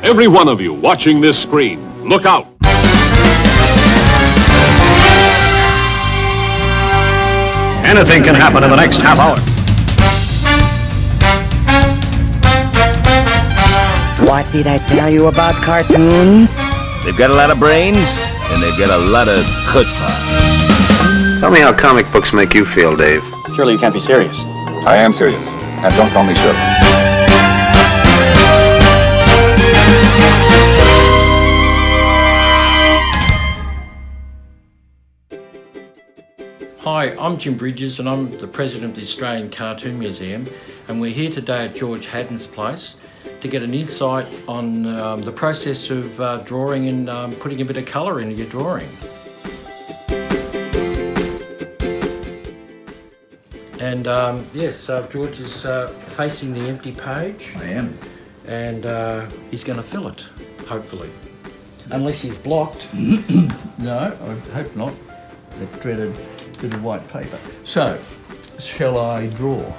Every one of you watching this screen, look out! Anything can happen in the next half hour. What did I tell you about cartoons? They've got a lot of brains, and they've got a lot of chutzpah. Tell me how comic books make you feel, Dave. Surely you can't be serious. I am serious, and don't call me Shirley. Hi, I'm Jim Bridges and I'm the president of the Australian Cartoon Museum, and we're here today at George Haddon's place to get an insight on the process of drawing and putting a bit of colour into your drawing. And yes, George is facing the empty page. I am. And he's going to fill it, hopefully. Unless he's blocked. No, I hope not. That dreaded bit of white paper. So, shall I draw?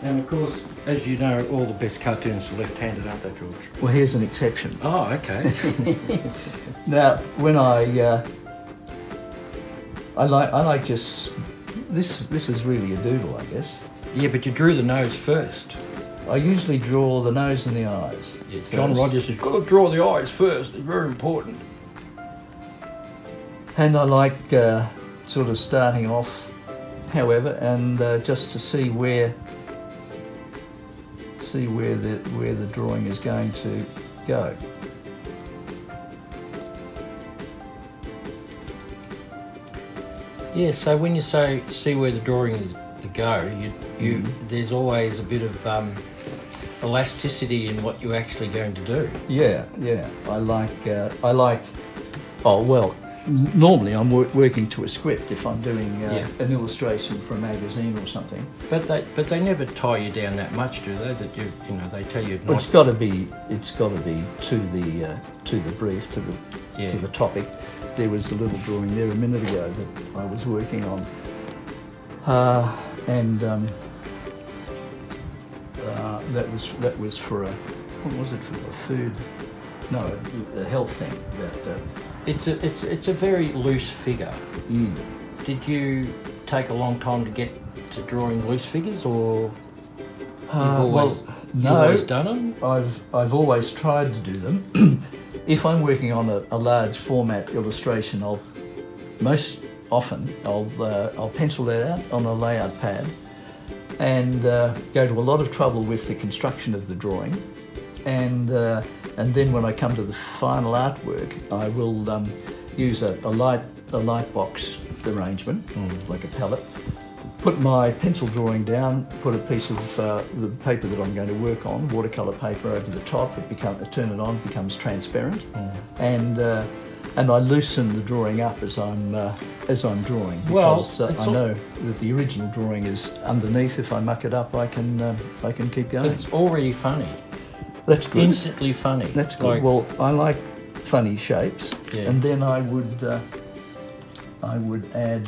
And of course, as you know, all the best cartoons are left-handed, aren't they, George? Well, here's an exception. Oh, okay. Now, when I like just this is really a doodle, I guess. Yeah, but you drew the nose first. I usually draw the nose and the eyes. Yeah, John Rogers says, got to draw the eyes first. It's very important. And I like sort of starting off, however, and just to see where the drawing is going to go. Yeah, so when you say see where the drawing is to go, there's always a bit of elasticity in what you're actually going to do. Yeah. I like. Oh well. Normally I'm working to a script if I'm doing an illustration for a magazine or something. But they never tie you down that much, do they? That you know they tell you. Well, it's got to be to the brief, to the topic. There was a little drawing there a minute ago that I was working on, and that was for what was it, for a food? No, a health thing that. It's a very loose figure. Mm. Did you take a long time to get to drawing loose figures, or you've always done them? I've always tried to do them. If I'm working on a large format illustration, most often I'll pencil that out on a layout pad and go to a lot of trouble with the construction of the drawing, and then when I come to the final artwork, I will use a light box arrangement, like a palette. Put my pencil drawing down, put a piece of the paper that I'm going to work on, watercolor paper, over the top. Turn it on, it becomes transparent, and I loosen the drawing up as I'm drawing. Because I know that the original drawing is underneath. If I muck it up, I can keep going. It's already funny. That's good. Instantly funny. That's good. Well, I like funny shapes, and then I would add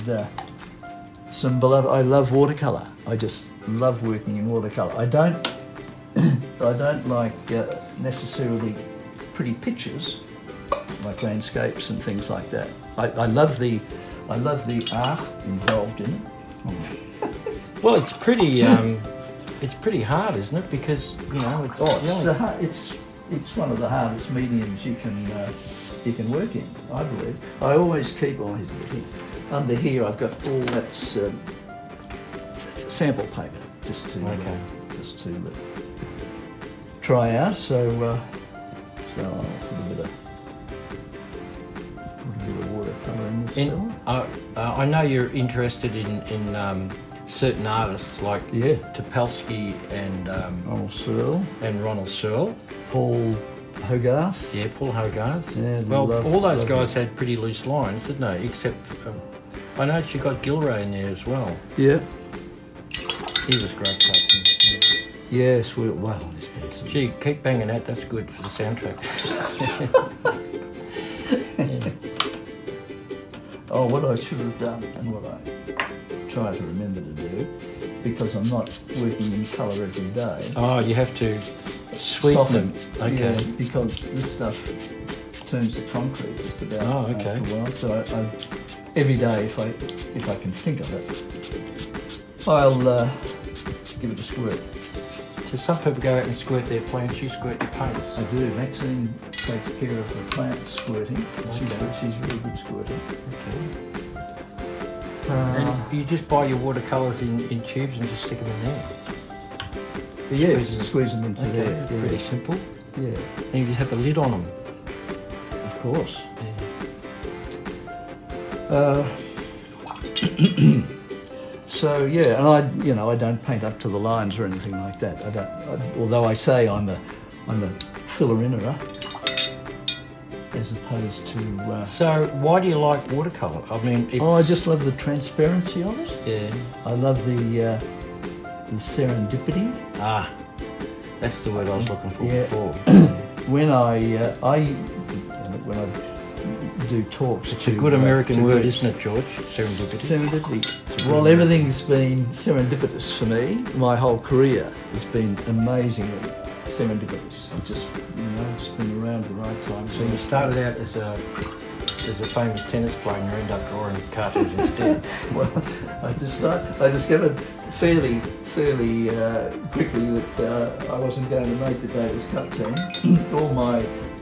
some beloved. I love watercolor. I just love working in watercolor. I don't like necessarily pretty pictures, like landscapes and things like that. I love the art involved in it. Well, it's pretty. It's pretty hard, isn't it? Because it's one of the hardest mediums you can work in, I believe. I always keep under here. I've got all that sample paper just to try out. So I'll put a bit of watercolor in this. I know you're interested in certain artists like Topolsky and Ronald Searle. Paul Hogarth. Yeah, Paul Hogarth. Yeah, well, all those guys had pretty loose lines, didn't they? Except I noticed you got Gilray in there as well. Yeah. He was great cartoon. Yes, well, this been gee, keep banging that. That's good for the soundtrack. Oh, what I should have done and what I try to remember to do, because I'm not working in colour every day. Oh, you have to Sweeten soften. them. Okay. Yeah, because this stuff turns to concrete just about after a while. So I every day, if I can think of it, I'll give it a squirt. So some people go out and squirt their plants, you squirt your paints. I do. Maxine takes care of the plant squirting. She's really good squirting. Okay. And you just buy your watercolours in tubes and just stick them in there? Yes, squeeze them into there. Yeah. Pretty simple. Yeah. And you have a lid on them. Of course. So yeah, and I don't paint up to the lines or anything like that. Although I say I'm a filler-innerer as opposed to. So why do you like watercolour? I mean, I just love the transparency of it. Yeah. I love the serendipity. Ah, that's the word I was looking for before. When I do talks. It's a good American word, isn't it, George? Serendipity. Serendipity. Well, everything's been serendipitous for me. My whole career has been amazingly serendipitous. I've just been around at the right time. So you started out as a famous tennis player and you ended up drawing cartoons instead. Well, I discovered fairly quickly that I wasn't going to make the Davis Cup team.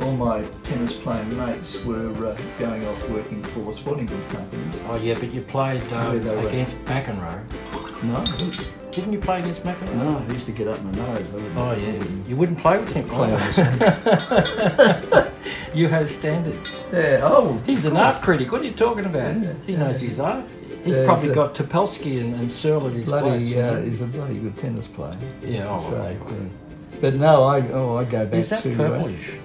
all my tennis playing mates were going off working for sporting goods companies. Oh yeah, but you played against McEnroe. No. Didn't you play against McEnroe? No, I used to get up my nose. Oh yeah, you wouldn't play with him. You have standards. Yeah. Oh, he's an art critic. What are you talking about? He knows his art. He's probably got Topolsky and Searle at his place. He's a bloody good tennis player. Yeah. But no, I go back to. Is that purplish?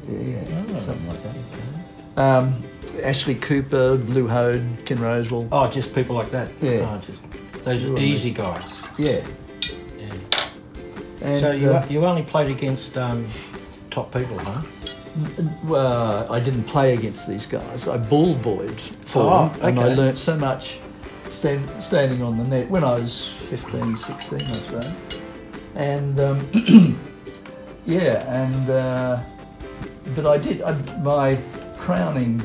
Something like that. Ashley Cooper, Lou Hode, Ken Rosewell. Oh, just people like that. Yeah. Oh, those are easy guys. Yeah. And, so you only played against top people, huh? Well, I didn't play against these guys. I bull-boyed for them, and I learnt so much standing on the net when I was 15, 16, I suppose. And but I did. My crowning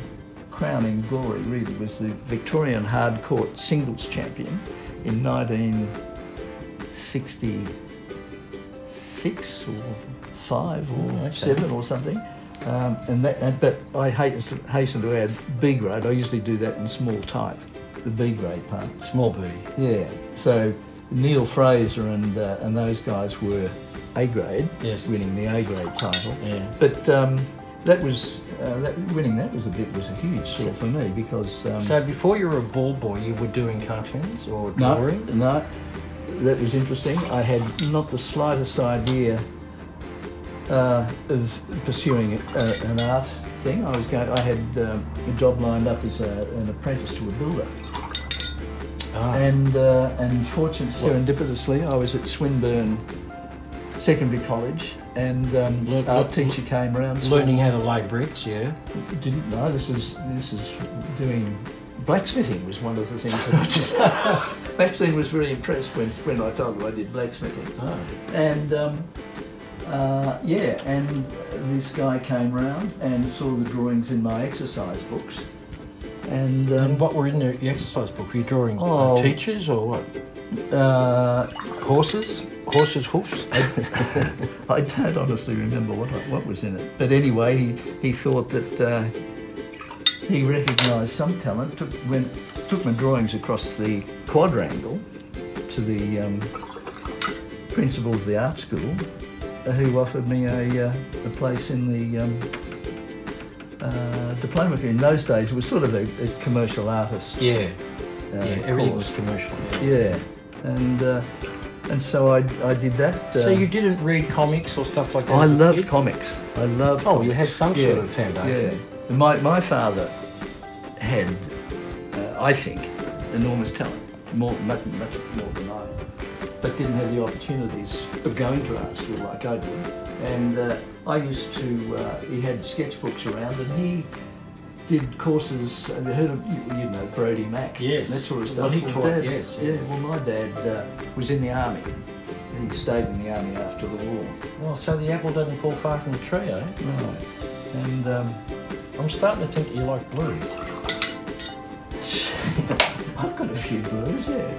glory really was the Victorian hard court singles champion in 1966 or 5 or 7 or something. But I hasten to add B grade. I usually do that in small type, the B grade part. Small B. Yeah. So Neil Fraser and those guys were A grade, winning the A grade title. Yeah. But winning that was a huge sort for me because. So before you were a ball boy, you were doing cartoons or drawing? No, that was interesting. I had not the slightest idea of pursuing an art thing. I had a job lined up as an apprentice to a builder. And serendipitously, I was at Swinburne Secondary College, and our teacher came around. Learning how to lay bricks, yeah. Didn't know this is doing blacksmithing was one of the things that I did. Maxine was very impressed when I told her I did blacksmithing. Oh. And and this guy came round and saw the drawings in my exercise books. And what were in the exercise book? Were you drawing teachers or what? Horses? Horses' hoofs? I don't honestly remember what was in it. But anyway, he thought that he recognised some talent, took my drawings across the quadrangle to the principal of the art school, who offered me a place in the diploma. In those days, it was sort of a commercial artist. Yeah. Everything was commercial. Yeah. And so I did that. So you didn't read comics or stuff like that? I loved comics. I loved comics. You had some sort of foundation. Yeah. My father had, I think, enormous talent, much more than I, but didn't have the opportunities of going to art school like I did. And I used to, he had sketchbooks around, and he did courses. Have you heard of, you know, Brodie Mac? Yes. That sort of stuff. Well, he taught, yes. Yeah, well, my dad was in the army, He stayed in the army after the war. Well, so the apple doesn't fall far from the tree, eh? No. And I'm starting to think that you like blue. I've got a few blues, yeah.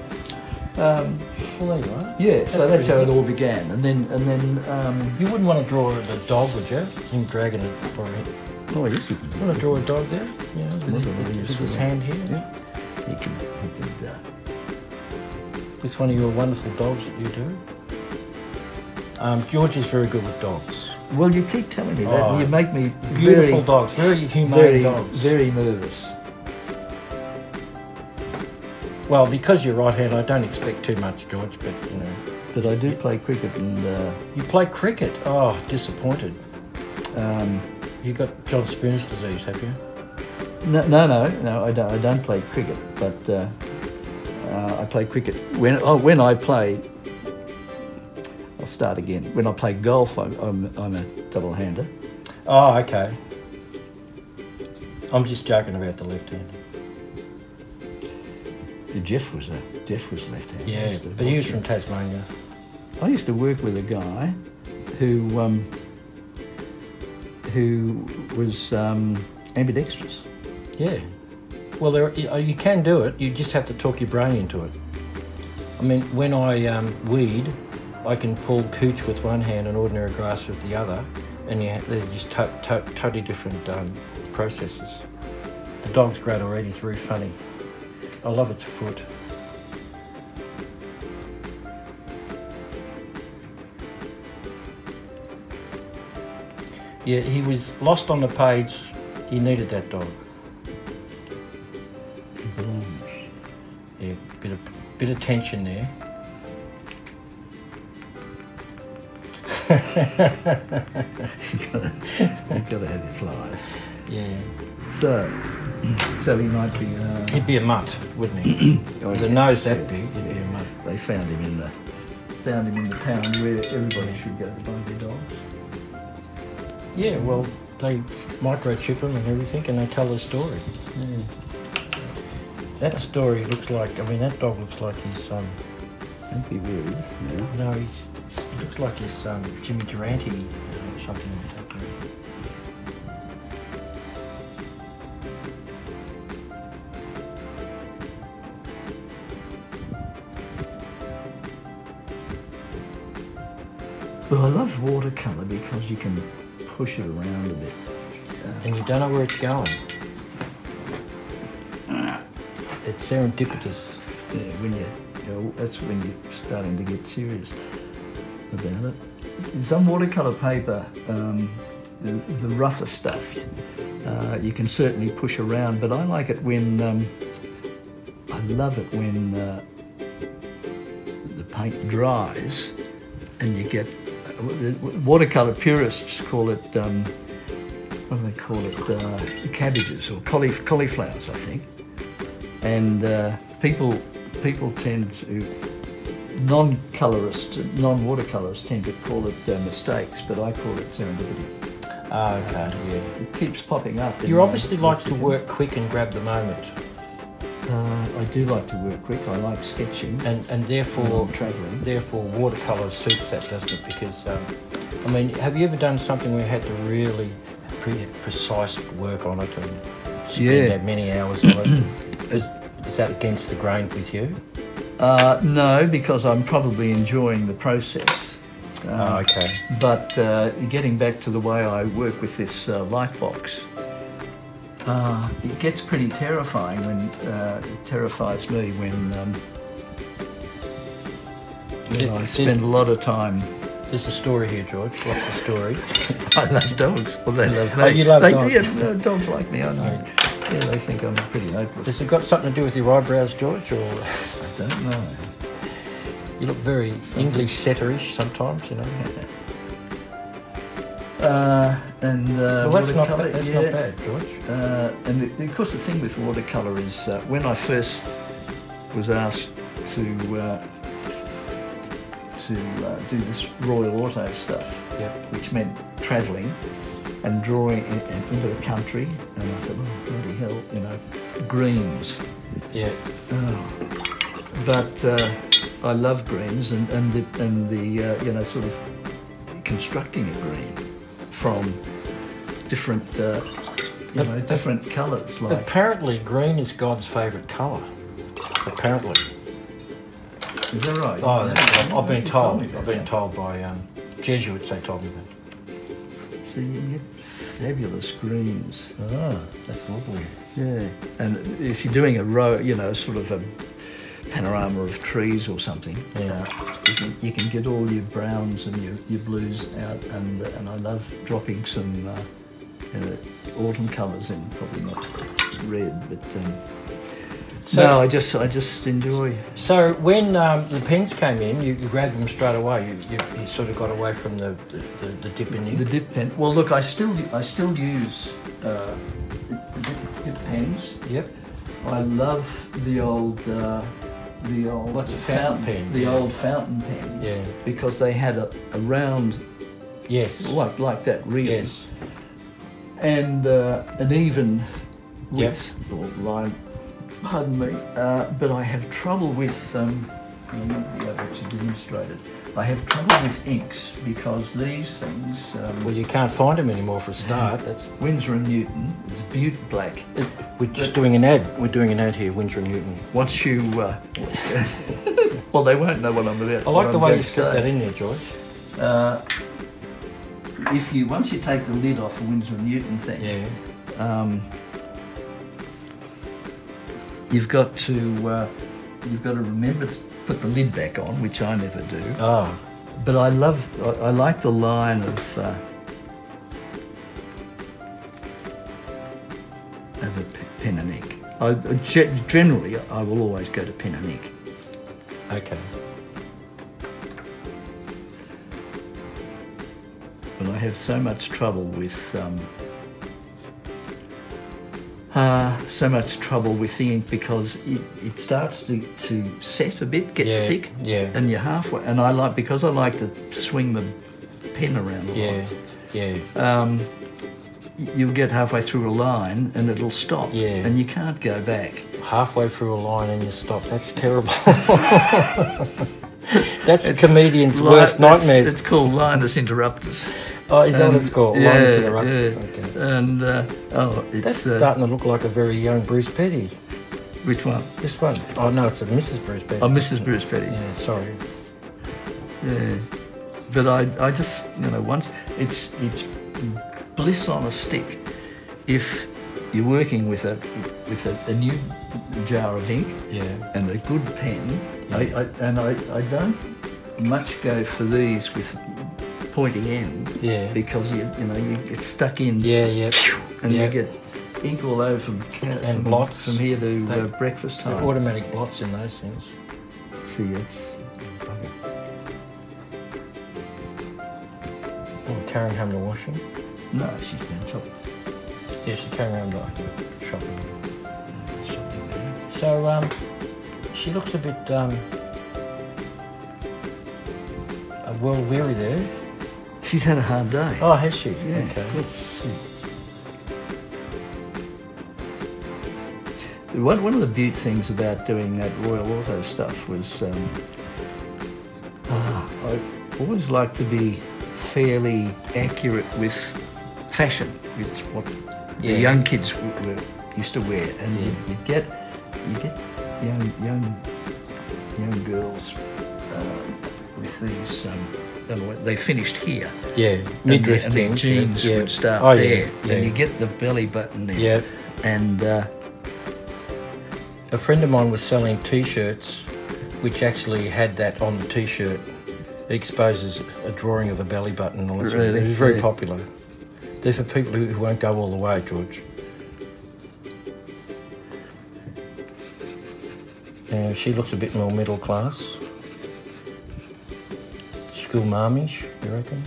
Well, there you are. Yeah, so that's how it all began. And then You wouldn't want to draw the dog, would you? Him dragging it for it. oh yes, you can. You want to draw a dog there? You know, with his hand here? Yeah. He could With one of your wonderful dogs that you do. George is very good with dogs. well, you keep telling me that. Oh, And you make me Beautiful dogs, very humane dogs. very nervous. Well, because you're right-handed, I don't expect too much, George, but, you know. But I do play cricket and You play cricket? Oh, disappointed. You got John Spoon's disease, have you? no, I don't play cricket, but I play cricket when I play. I'll start again. When I play golf, I'm a double-hander. Oh, okay. I'm just joking about the left-hander. Jeff was left-handed. Yeah, but he was from Tasmania. I used to work with a guy who was ambidextrous. Yeah. Well, you can do it. You just have to talk your brain into it. I mean, when I weed, I can pull cooch with one hand and ordinary grass with the other, and they're just totally different processes. The dog's great already. It's very funny. I love its foot. Yeah, he was lost on the page. He needed that dog. Yeah, bit of tension there. You've got to have your flies. Yeah. So he might be. He'd be a mutt, wouldn't he? With a nose that big, he'd be a mutt. They found him in the pound where everybody should go to buy their dogs. Yeah, well, they microchip them and everything, and they tell the story. Yeah. That story looks like. I mean, that dog looks like his. Don't be rude. Yeah. No, he looks like his Jimmy Durante or something like that. Well, I love watercolour because you can push it around a bit. And you don't know where it's going. It's serendipitous. Yeah, that's when you're starting to get serious about it. Some watercolour paper, the rougher stuff, you can certainly push around, but I like it when, I love it when the paint dries and you get, watercolour purists call it, what do they call it, cabbages or cauliflowers, I think. And people tend to, non-watercolourists tend to call it mistakes, but I call it serendipity. Oh, okay, yeah. It keeps popping up. You obviously like to work quick and grab the moment. I do like to work quick. I like sketching. And therefore, travelling. Therefore, watercolour suits that, doesn't it? Because, I mean, have you ever done something where you had to really precise work on it and spend that many hours on it? Is that against the grain with you? No, because I'm probably enjoying the process. Okay. But getting back to the way I work with this light box, it gets pretty terrifying when it terrifies me when I spend a lot of time. There's a story here, George. What's the story? I love dogs. Well, they love me. Oh, you love dogs? Yeah, dogs like me. I know. Yeah, they think I'm pretty hopeless. Has it got something to do with your eyebrows, George, or...? I don't know. You look very English setterish sometimes, you know. Well, that's not bad, George. And of course the thing with watercolour is when I first was asked to do this Royal Auto stuff, which meant travelling and drawing into the country, and I thought, oh, bloody hell, you know, greens. Yeah. But I love greens and the you know, sort of constructing a green from different different colours. Like Apparently, green is God's favourite colour. Apparently. Is that right? Oh, I've been told. I've been told by Jesuits. They told me that. So you can get fabulous greens. Ah, that's lovely. Yeah, and if you're doing a row, you know, sort of a panorama of trees or something, you can get all your browns and your blues out, and I love dropping some autumn colours in, probably not red, but so, no, I just enjoy. So when the pens came in, you grabbed them straight away. You sort of got away from the dip in ink. The dip pen. Well, look, I still use the dip pens. Yep. I love the old What's a fountain pen? The old fountain pen. Yeah. Because they had a round. Yes. Like that, really. Yes. And an even width or line. Pardon me. But I have trouble with. I might be able to demonstrate it. I have trouble with inks because these things. Well, you can't find them anymore for a start. That's Winsor and Newton. It's Butte Black. We're just doing an ad. We're doing an ad here, Winsor and Newton. Once you, well, they won't know what I'm about. I like the way you slip that in there, George. Once you take the lid off a Winsor and Newton thing, you've got to remember to put the lid back on, which I never do. Oh. But I like the line of a pen and ink. Generally, I will always go to pen and ink. Okay. But I have so much trouble with the ink because it starts to set a bit, get thick, and you're halfway. And I like to swing the pen around a lot. Yeah. You'll get halfway through a line and it'll stop, and you can't go back. Halfway through a line and you stop. That's terrible. That's a comedian's worst nightmare. It's called linus interruptus. Oh, is that what it's called? Linus interruptus. Yeah. Okay. And it's that's starting to look like a very young Bruce Petty. Which one? This one. Oh no, it's a Mrs. Bruce Petty. Oh, Mrs. Bruce Petty. Yeah, sorry. Yeah, but I just once it's bliss on a stick if you're working with a new jar of ink and a good pen. I don't much go for these with pointy end because you get stuck in and you get ink all over from blots from here to breakfast time. Automatic blots in those things. See, it's carrying home the washing. No, she's been shopping. Yeah, she's carrying around the shopping. So she looks a bit well weary there. She's had a hard day. Oh, has she? Yeah. Okay. One of the beaut things about doing that Royal Auto stuff was I always like to be fairly accurate with fashion, with what the young kids used to wear, and you get young girls with these. They finished here. Yeah, midriff and their jeans would start there, and you get the belly button there. Yeah, and a friend of mine was selling T-shirts, which actually had that on the T-shirt. It exposes a drawing of a belly button. It was very popular. They're for people who won't go all the way, George. She looks a bit more middle class. School marmish, you reckon?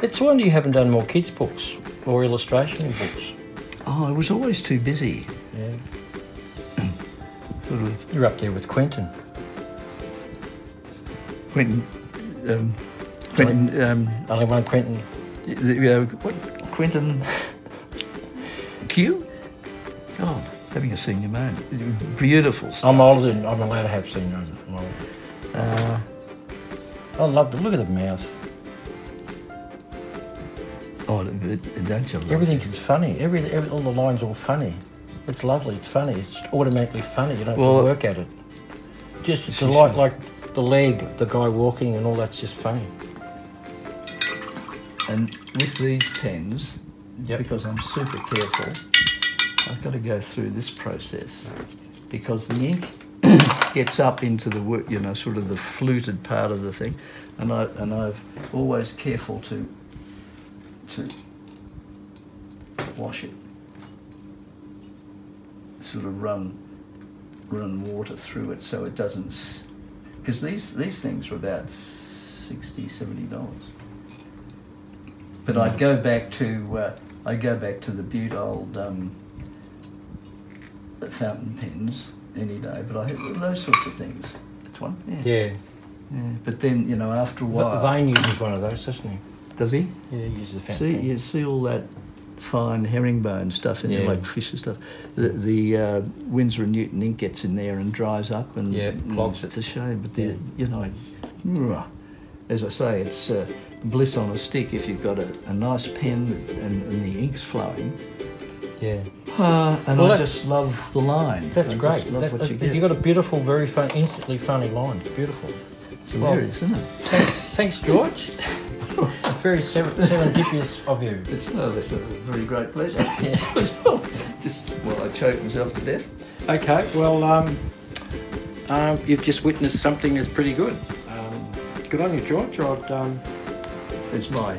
It's a wonder you haven't done more kids' books or illustration books. Oh, I was always too busy. Yeah. Sort of. You're up there with Quentin. Quentin. Only one Quentin. What? Quentin Q? God. having a senior moment. Beautiful stuff. I'm older than I'm allowed to have senior. I love the look at the mouth. Oh, don't you love Everything is funny. All the lines are all funny. It's lovely. It's funny. It's automatically funny. You don't have to work at it. Just it's like the leg of the guy walking and all that's just funny. And with these pens, because I'm super careful, I've got to go through this process because the ink gets up into the work, you know, sort of the fluted part of the thing, and I've always careful to wash it, sort of run water through it so it doesn't, because these things are about $60-$70. But I'd go back to the Butte old fountain pens any day. But I have those sorts of things. That's one. Yeah. But then, you know, after a while, Vane uses one of those, doesn't he? Does he? Yeah, he uses a fountain pen. You see all that fine herringbone stuff in there, like fish and stuff. The Winsor & Newton ink gets in there and dries up, and clogs it. It's a shame, but you know, as I say, it's bliss on a stick if you've got a nice pen and the ink's flowing. Yeah. And I just love the line. That's great. Just love what you get. You've got a beautiful, very fun, instantly funny line. It's beautiful. It's hilarious, isn't it? Thanks, George. It's very serendipitous of you. It's no less a very great pleasure. Yeah. I choked myself to death. Okay, well, you've just witnessed something that's pretty good. Good on you, George. It's my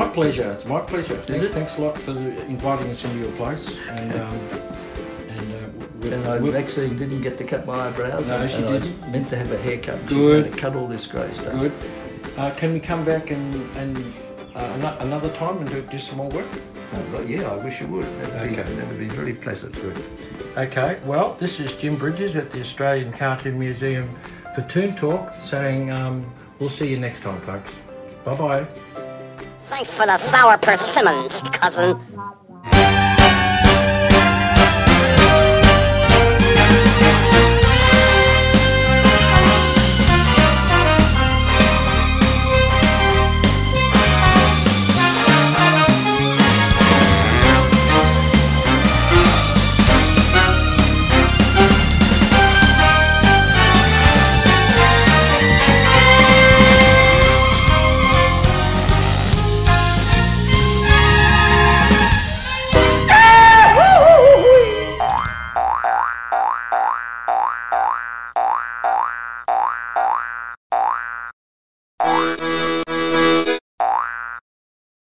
pleasure. It's my pleasure. Thanks a lot for inviting us into your place. Maxine didn't get to cut my eyebrows. No, she didn't. I was meant to have a haircut. She's Good. going to cut all this grey stuff. Good. Can we come back and another time and do some more work? Yeah, I wish you would. That'd be very pleasant. Good. Okay, well, this is Jim Bridges at the Australian Cartoon Museum for Toon Talk saying we'll see you next time, folks. Bye-bye. Thanks for the sour persimmons, cousin.